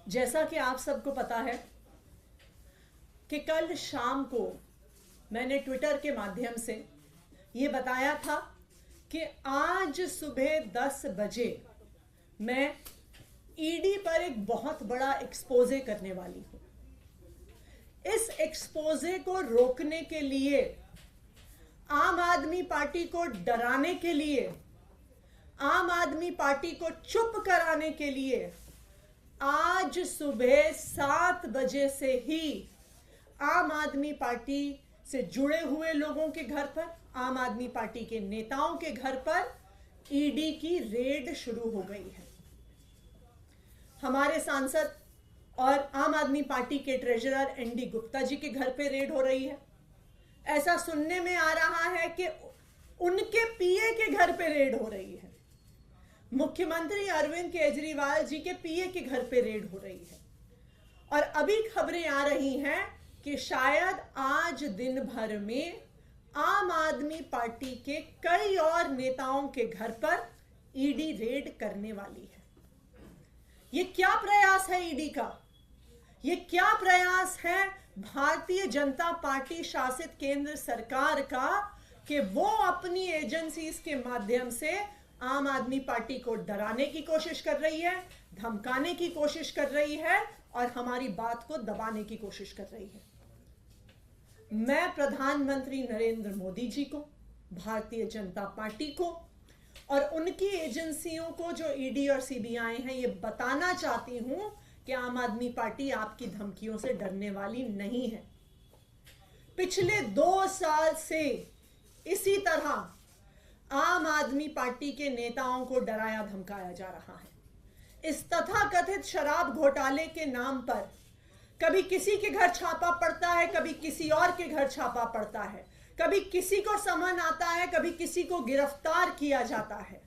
जैसा कि आप सबको पता है कि कल शाम को मैंने ट्विटर के माध्यम से ये बताया था कि आज सुबह 10 बजे मैं ईडी पर एक बहुत बड़ा एक्सपोजे करने वाली हूं। इस एक्सपोजे को रोकने के लिए, आम आदमी पार्टी को डराने के लिए, आम आदमी पार्टी को चुप कराने के लिए आज सुबह 7 बजे से ही आम आदमी पार्टी से जुड़े हुए लोगों के घर पर, आम आदमी पार्टी के नेताओं के घर पर ईडी की रेड शुरू हो गई है। हमारे सांसद और आम आदमी पार्टी के ट्रेजरर एनडी गुप्ता जी के घर पे रेड हो रही है। ऐसा सुनने में आ रहा है कि उनके पीए के घर पे रेड हो रही है। मुख्यमंत्री अरविंद केजरीवाल जी के पीए के घर पे रेड हो रही है। और अभी खबरें आ रही हैं कि शायद आज दिन भर में आम आदमी पार्टी के कई और नेताओं के घर पर ईडी रेड करने वाली है। ये क्या प्रयास है ईडी का? ये क्या प्रयास है भारतीय जनता पार्टी शासित केंद्र सरकार का कि वो अपनी एजेंसीज के माध्यम से आम आदमी पार्टी को डराने की कोशिश कर रही है, धमकाने की कोशिश कर रही है और हमारी बात को दबाने की कोशिश कर रही है। मैं प्रधानमंत्री नरेंद्र मोदी जी को, भारतीय जनता पार्टी को और उनकी एजेंसियों को जो ईडी और सीबीआई हैं, ये बताना चाहती हूं कि आम आदमी पार्टी आपकी धमकियों से डरने वाली नहीं है। पिछले 2 साल से इसी तरह आम आदमी पार्टी के नेताओं को डराया धमकाया जा रहा है। इस तथाकथित शराब घोटाले के नाम पर कभी किसी के घर छापा पड़ता है, कभी किसी और के घर छापा पड़ता है, कभी किसी को समन आता है, कभी किसी को गिरफ्तार किया जाता है।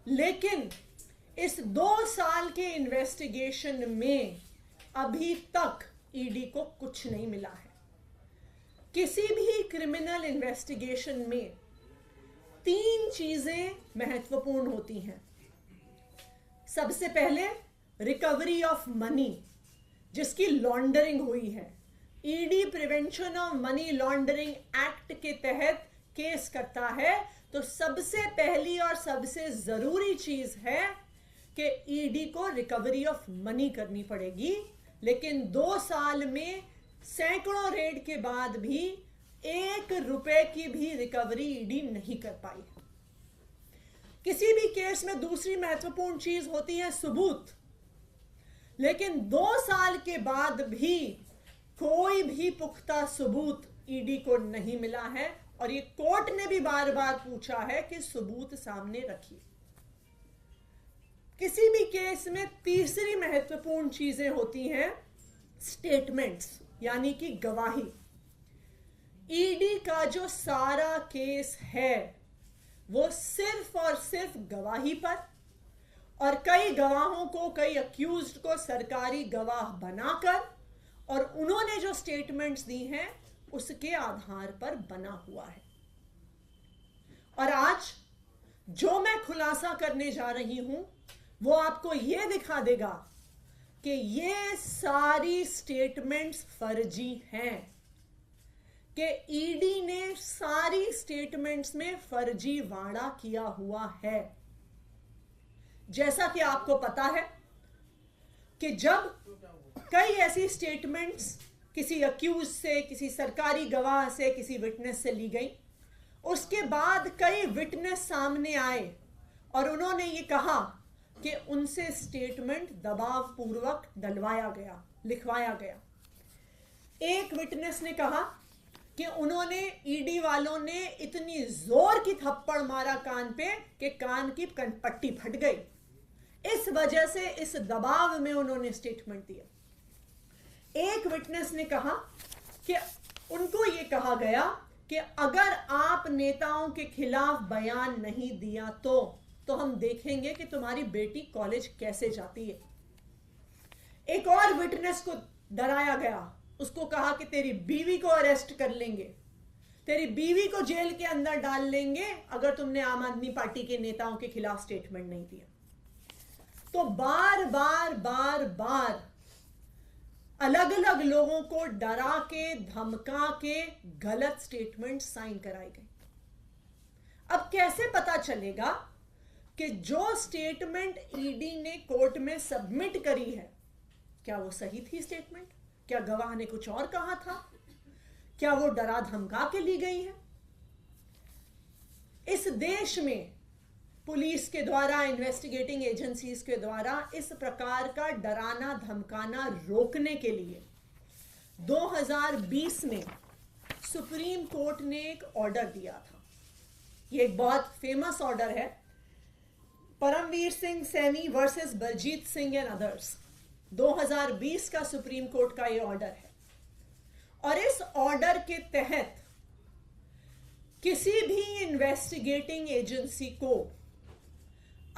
लेकिन इस 2 साल के इन्वेस्टिगेशन में अभी तक ईडी को कुछ नहीं मिला है। किसी भी क्रिमिनल इन्वेस्टिगेशन में 3 चीजें महत्वपूर्ण होती हैं। सबसे पहले रिकवरी ऑफ मनी, जिसकी लॉन्ड्रिंग हुई है। ED prevention of money laundering act के तहत केस करता है तो सबसे पहली और सबसे जरूरी चीज है कि ईडी को रिकवरी ऑफ मनी करनी पड़ेगी। लेकिन 2 साल में सैकड़ों रेड के बाद भी 1 रुपए की भी रिकवरी ईडी नहीं कर पाई। किसी भी केस में दूसरी महत्वपूर्ण चीज होती है सबूत। लेकिन 2 साल के बाद भी कोई भी पुख्ता सबूत ईडी को नहीं मिला है और ये कोर्ट ने भी बार बार पूछा है कि सबूत सामने रखिए। किसी भी केस में तीसरी महत्वपूर्ण चीजें होती हैं स्टेटमेंट्स, यानी कि गवाही। ईडी का जो सारा केस है वो सिर्फ और सिर्फ गवाही पर और कई गवाहों को, कई अक्यूज्ड को सरकारी गवाह बनाकर और उन्होंने जो स्टेटमेंट्स दी हैं उसके आधार पर बना हुआ है। और आज जो मैं खुलासा करने जा रही हूं वो आपको यह दिखा देगा कि ये सारी स्टेटमेंट्स फर्जी हैं, कि ईडी ने सारी स्टेटमेंट्स में फर्जीवाड़ा किया हुआ है। जैसा कि आपको पता है कि जब कई ऐसी स्टेटमेंट्स किसी अक्यूज से, किसी सरकारी गवाह से, किसी विटनेस से ली गई, उसके बाद कई विटनेस सामने आए और उन्होंने ये कहा कि उनसे स्टेटमेंट दबाव पूर्वक डलवाया गया, लिखवाया गया। एक विटनेस ने कहा कि उन्होंने, ईडी वालों ने इतनी जोर की थप्पड़ मारा कान पे कि कान की पट्टी फट गई। इस वजह से, इस दबाव में उन्होंने स्टेटमेंट दिया। एक विटनेस ने कहा कि उनको यह कहा गया कि अगर आप नेताओं के खिलाफ बयान नहीं दिया तो हम देखेंगे कि तुम्हारी बेटी कॉलेज कैसे जाती है। एक और विटनेस को डराया गया, उसको कहा कि तेरी बीवी को अरेस्ट कर लेंगे, तेरी बीवी को जेल के अंदर डाल लेंगे अगर तुमने आम आदमी पार्टी के नेताओं के खिलाफ स्टेटमेंट नहीं दिया। तो बार बार अलग अलग लोगों को डरा के धमका के गलत स्टेटमेंट साइन कराए गए। अब कैसे पता चलेगा कि जो स्टेटमेंट ईडी ने कोर्ट में सबमिट करी है क्या वो सही थी स्टेटमेंट? क्या गवाह ने कुछ और कहा था? क्या वो डरा धमका के ली गई है? इस देश में पुलिस के द्वारा, इन्वेस्टिगेटिंग एजेंसीज के द्वारा इस प्रकार का डराना धमकाना रोकने के लिए 2020 में सुप्रीम कोर्ट ने एक ऑर्डर दिया था। ये एक बहुत फेमस ऑर्डर है, Paramvir Singh Saini versus Baljit Singh and others. 2020 का सुप्रीम कोर्ट का ये ऑर्डर है और इस ऑर्डर के तहत किसी भी इन्वेस्टिगेटिंग एजेंसी को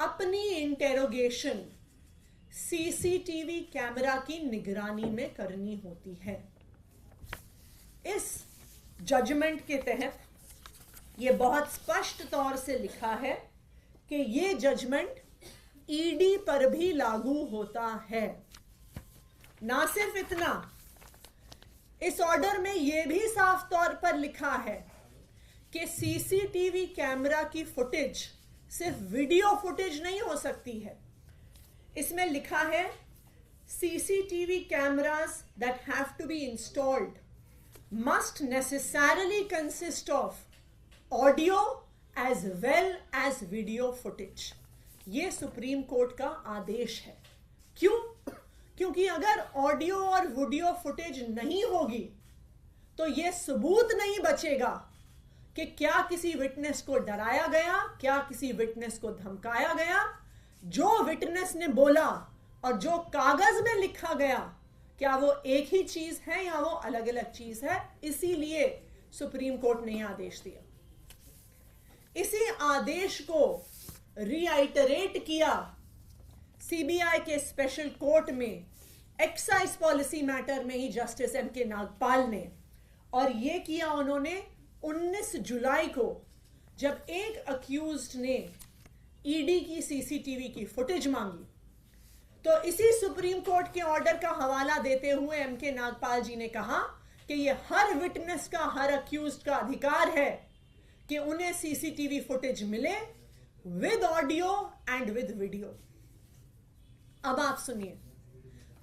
अपनी इंटेरोगेशन सीसीटीवी कैमरा की निगरानी में करनी होती है। इस जजमेंट के तहत यह बहुत स्पष्ट तौर से लिखा है कि यह जजमेंट ईडी पर भी लागू होता है। ना सिर्फ इतना, इस ऑर्डर में यह भी साफ तौर पर लिखा है कि सीसीटीवी कैमरा की फुटेज सिर्फ वीडियो फुटेज नहीं हो सकती है। इसमें लिखा है CCTV cameras that have to be installed must necessarily consist of audio as well as video footage. यह सुप्रीम कोर्ट का आदेश है। क्यों? क्योंकि अगर ऑडियो और वीडियो फुटेज नहीं होगी तो यह सबूत नहीं बचेगा कि क्या किसी विटनेस को डराया गया, क्या किसी विटनेस को धमकाया गया। जो विटनेस ने बोला और जो कागज में लिखा गया, क्या वो एक ही चीज है या वो अलग अलग चीज है। इसीलिए सुप्रीम कोर्ट ने यह आदेश दिया। इसी आदेश को रीआइटरेट किया सीबीआई के स्पेशल कोर्ट में एक्साइज पॉलिसी मैटर में ही जस्टिस एम.के. नागपाल ने, और यह किया उन्होंने 19 जुलाई को, जब एक अक्यूज्ड ने ईडी की सीसीटीवी की फुटेज मांगी। तो इसी सुप्रीम कोर्ट के ऑर्डर का हवाला देते हुए एम.के. नागपाल जी ने कहा कि यह हर विटनेस का, हर अक्यूज्ड का अधिकार है कि उन्हें सीसीटीवी फुटेज मिले with audio and with video. अब आप सुनिए,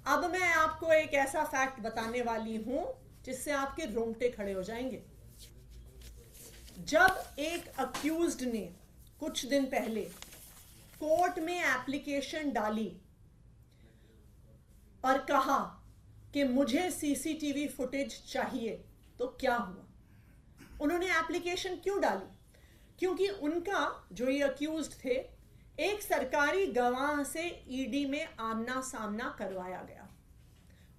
अब मैं आपको एक ऐसा फैक्ट बताने वाली हूं जिससे आपके रोंगटे खड़े हो जाएंगे। जब एक अक्यूज्ड ने कुछ दिन पहले कोर्ट में एप्लीकेशन डाली और कहा कि मुझे सीसीटीवी फुटेज चाहिए, तो क्या हुआ? उन्होंने एप्लीकेशन क्यों डाली? क्योंकि उनका, जो ये अक्यूज्ड थे, एक सरकारी गवाह से ईडी में आमना सामना करवाया गया।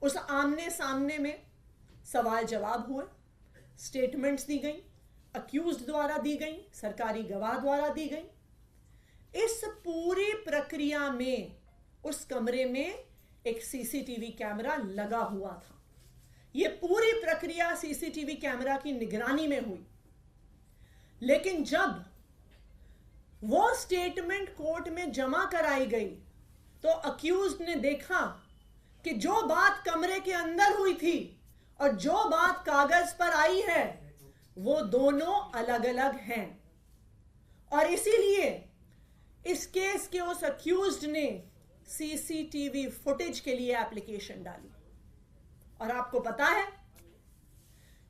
उस आमने सामने में सवाल जवाब हुए, स्टेटमेंट्स दी गई, अक्यूज्ड द्वारा दी गई, सरकारी गवाह द्वारा दी गई। इस पूरी प्रक्रिया में उस कमरे में एक सीसीटीवी कैमरा लगा हुआ था। यह पूरी प्रक्रिया सीसीटीवी कैमरा की निगरानी में हुई। लेकिन जब वो स्टेटमेंट कोर्ट में जमा कराई गई तो अक्यूज्ड ने देखा कि जो बात कमरे के अंदर हुई थी और जो बात कागज पर आई है वो दोनों अलग अलग हैं। और इसीलिए इस केस के उस अक्यूज्ड ने सीसीटीवी फुटेज के लिए एप्लीकेशन डाली। और आपको पता है,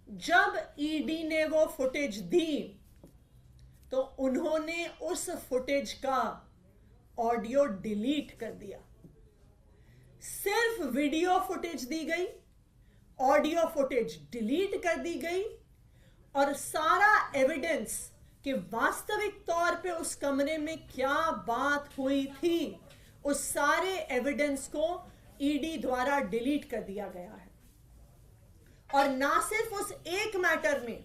जब ईडी ने वो फुटेज दी तो उन्होंने उस फुटेज का ऑडियो डिलीट कर दिया। सिर्फ वीडियो फुटेज दी गई, ऑडियो फुटेज डिलीट कर दी गई और सारा एविडेंस कि वास्तविक तौर पे उस कमरे में क्या बात हुई थी, उस सारे एविडेंस को ईडी द्वारा डिलीट कर दिया गया है। और ना सिर्फ उस एक मैटर में,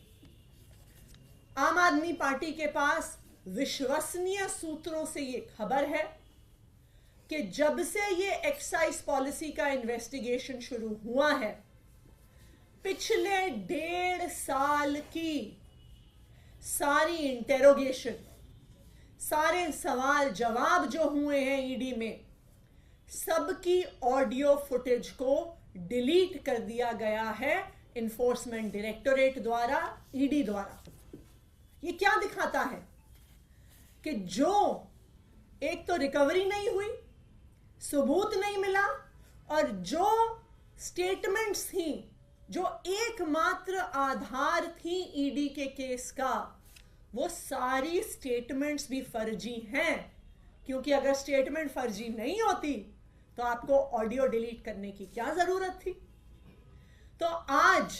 आम आदमी पार्टी के पास विश्वसनीय सूत्रों से यह खबर है कि जब से ये एक्साइज पॉलिसी का इन्वेस्टिगेशन शुरू हुआ है, पिछले 1.5 साल की सारी इंटेरोगेशन, सारे सवाल जवाब जो हुए हैं ईडी में, सबकी ऑडियो फुटेज को डिलीट कर दिया गया है इन्फोर्समेंट डायरेक्टोरेट द्वारा, ईडी द्वारा। ये क्या दिखाता है कि जो एक तो रिकवरी नहीं हुई, सबूत नहीं मिला, और जो स्टेटमेंट्स थी, जो एकमात्र आधार थी ईडी के केस का, वो सारी स्टेटमेंट्स भी फर्जी हैं। क्योंकि अगर स्टेटमेंट फर्जी नहीं होती तो आपको ऑडियो डिलीट करने की क्या जरूरत थी। तो आज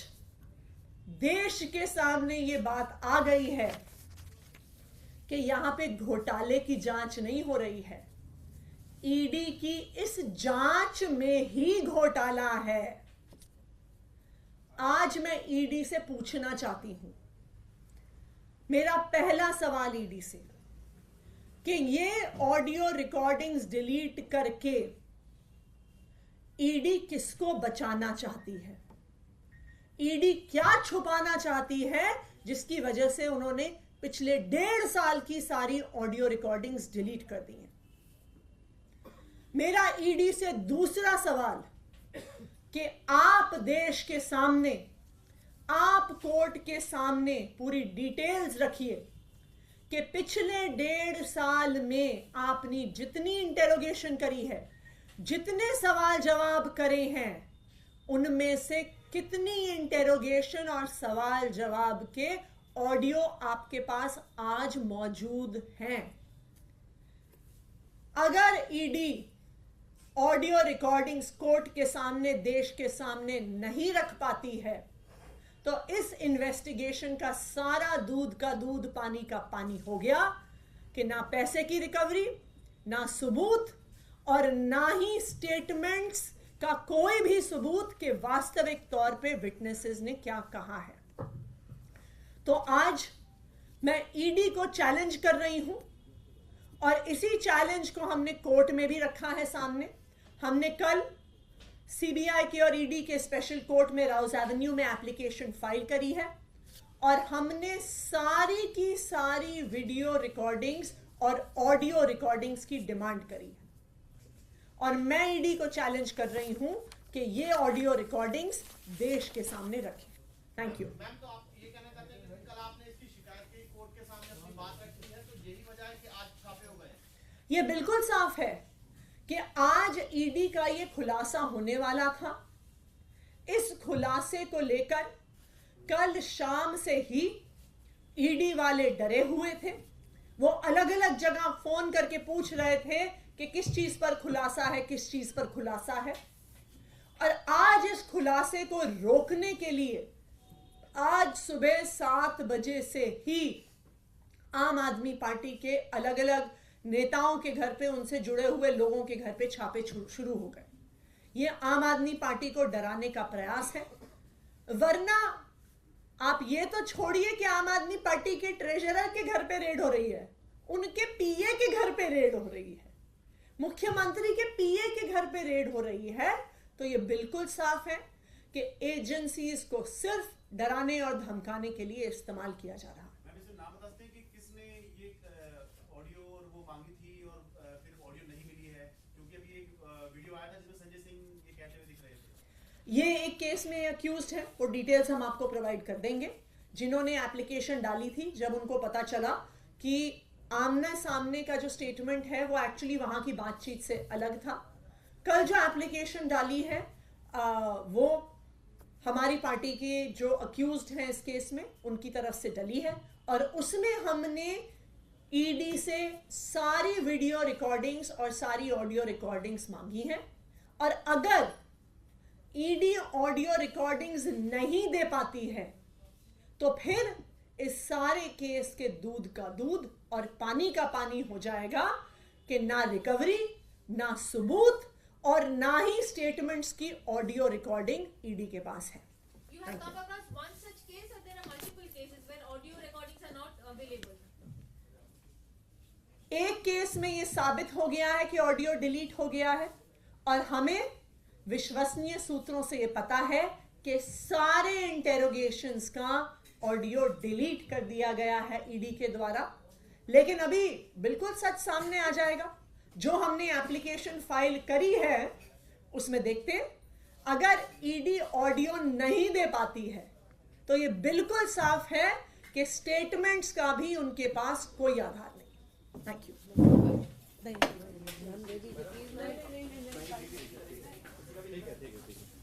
देश के सामने ये बात आ गई है कि यहां पे घोटाले की जांच नहीं हो रही है, ईडी की इस जांच में ही घोटाला है। आज मैं ईडी से पूछना चाहती हूं, मेरा पहला सवाल ईडी से, कि ये ऑडियो रिकॉर्डिंग्स डिलीट करके ईडी किसको बचाना चाहती है? ईडी क्या छुपाना चाहती है जिसकी वजह से उन्होंने पिछले 1.5 साल की सारी ऑडियो रिकॉर्डिंग्स डिलीट कर दी हैं? मेरा ईडी से दूसरा सवाल कि आप देश के सामने, आप कोर्ट के सामने पूरी डिटेल्स रखिए कि पिछले 1.5 साल में आपने जितनी इंटेरोगेशन करी है, जितने सवाल जवाब करे हैं, उनमें से कितनी इंटेरोगेशन और सवाल जवाब के ऑडियो आपके पास आज मौजूद हैं। अगर ईडी ऑडियो रिकॉर्डिंग्स कोर्ट के सामने, देश के सामने नहीं रख पाती है, तो इस इन्वेस्टिगेशन का सारा दूध का दूध, पानी का पानी हो गया कि ना पैसे की रिकवरी, ना सबूत, और ना ही स्टेटमेंट्स का कोई भी सबूत कि वास्तविक तौर पे विटनेसेस ने क्या कहा है। तो आज मैं ईडी को चैलेंज कर रही हूं, और इसी चैलेंज को हमने कोर्ट में भी रखा है सामने। हमने कल सीबीआई के और ईडी के स्पेशल कोर्ट में राउज एवेन्यू में एप्लीकेशन फाइल करी है, और हमने सारी की सारी वीडियो रिकॉर्डिंग्स और ऑडियो रिकॉर्डिंग्स की डिमांड करी है। और मैं ईडी को चैलेंज कर रही हूं कि ये ऑडियो रिकॉर्डिंग्स देश के सामने रखें। Thank you. मैम, तो आप ये कहना चाहते हैं कि कल आपने इसकी शिकायत की, कोर्ट के सामने अपनी बात रखी है, तो यही वजह है कि आज छापे हो गए? ये बिल्कुल साफ है कि आज ईडी का ये खुलासा होने वाला था। इस खुलासे को लेकर कल शाम से ही ईडी वाले डरे हुए थे। वो अलग अलग जगह फोन करके पूछ रहे थे कि किस चीज पर खुलासा है, किस चीज पर खुलासा है। और आज इस खुलासे को रोकने के लिए आज सुबह 7 बजे से ही आम आदमी पार्टी के अलग अलग नेताओं के घर पे, उनसे जुड़े हुए लोगों के घर पे छापे शुरू हो गए। ये आम आदमी पार्टी को डराने का प्रयास है। वरना आप ये तो छोड़िए कि आम आदमी पार्टी के ट्रेजरर के घर पे रेड हो रही है, उनके पीए के घर पे रेड हो रही है, मुख्यमंत्री के पीए के घर पे रेड हो रही है। तो ये बिल्कुल साफ है कि एजेंसीज को सिर्फ डराने और धमकाने के लिए इस्तेमाल किया जा रहा है। नाम बता सकते हैं कि किसने ये ऑडियो और वो मांगी थी और फिर ऑडियो नहीं मिली है? क्योंकि अभी एक वीडियो आया था जिसमें संजय सिंह ये कहते हुए दिख रहे थे। ये एक केस में अक्यूज्ड है, वो डिटेल्स हम आपको प्रोवाइड कर देंगे। जिन्होंने एप्लीकेशन डाली थी, जब उनको पता चला कि आमने सामने का जो स्टेटमेंट है वो एक्चुअली वहां की बातचीत से अलग था। कल जो एप्लीकेशन डाली है वो हमारी पार्टी के जो अक्यूज्ड हैं इस केस में, उनकी तरफ से डली है, और उसमें हमने ईडी से सारी वीडियो रिकॉर्डिंग्स और सारी ऑडियो रिकॉर्डिंग्स मांगी हैं। और अगर ईडी ऑडियो रिकॉर्डिंग्स नहीं दे पाती है तो फिर इस सारे केस के दूध का दूध और पानी का पानी हो जाएगा कि ना रिकवरी, ना सबूत, और ना ही स्टेटमेंट्स की ऑडियो रिकॉर्डिंग ईडी के पास है। You have come across one such case, or there are multiple cases where audio recordings are not available? एक केस में यह साबित हो गया है कि ऑडियो डिलीट हो गया है, और हमें विश्वसनीय सूत्रों से यह पता है कि सारे इंटेरोगेशंस का ऑडियो डिलीट कर दिया गया है ईडी के द्वारा। लेकिन अभी बिल्कुल सच सामने आ जाएगा। जो हमने एप्लीकेशन फाइल करी है उसमें देखते हैं। अगर ईडी ऑडियो नहीं दे पाती है तो ये बिल्कुल साफ है कि स्टेटमेंट्स का भी उनके पास कोई आधार नहीं। Thank you.